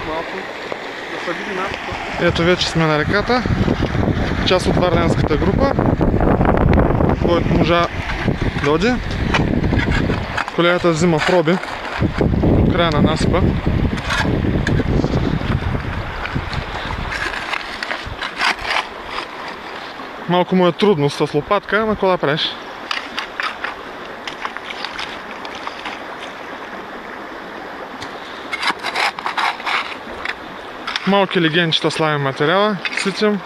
малко да се види нашата. Ето вече сме на реката. Част от варненската група, който можа да оди. Колегата взима проби до края на насипа. Малко му е трудно с лопатка, ама какво да правиш? Малки легенчета славим материала, ситим.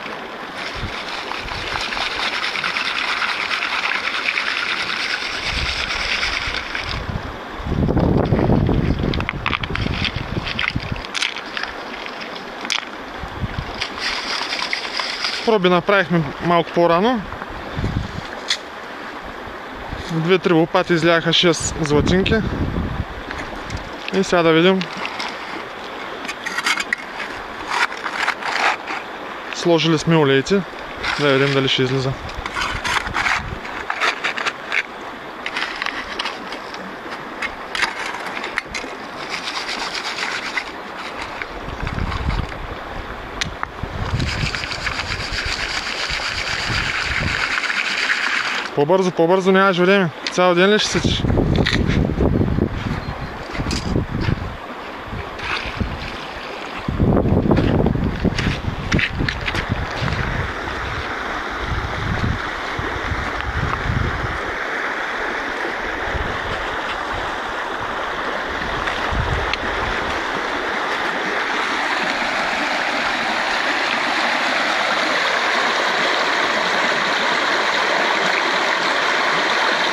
Проби направихме малко по-рано. 2-3 лопати изляха 6 златинки. И сега да видим. Сложили сме олейте. Да видим дали ще излиза. По-бързо, по-бързо, нямаш време. Цял ден ли ще сечеш?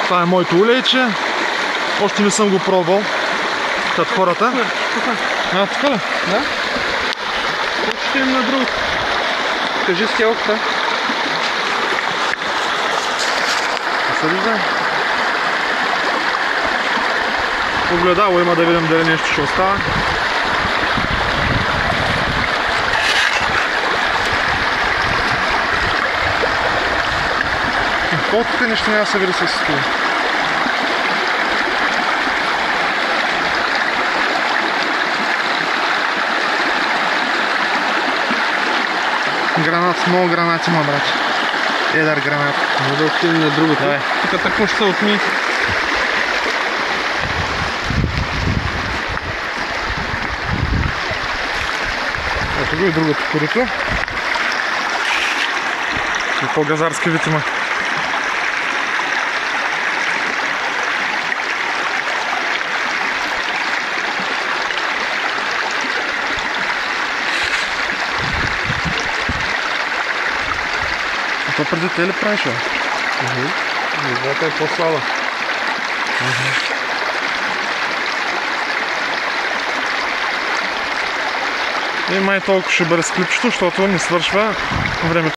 Това е моето улейче. Още не съм го пробвал. Като хората. А, тук ли? Да. Ще им на друг. Кажи с телката. Не се вижда. Огледало има да видим дали нещо ще остава. Колкото нещо няма да се види с стул. Гранат, много гранати има, брат. Едър гранат. Но да отидем на другото. Давай. Тук тако ще се отми. Ето го и другото корито. И по-газарски вид има. Това преди те ли правиш, бе? Водата е по-слаба. И май толкова ще бъде с клипчето, защото не свършва времето.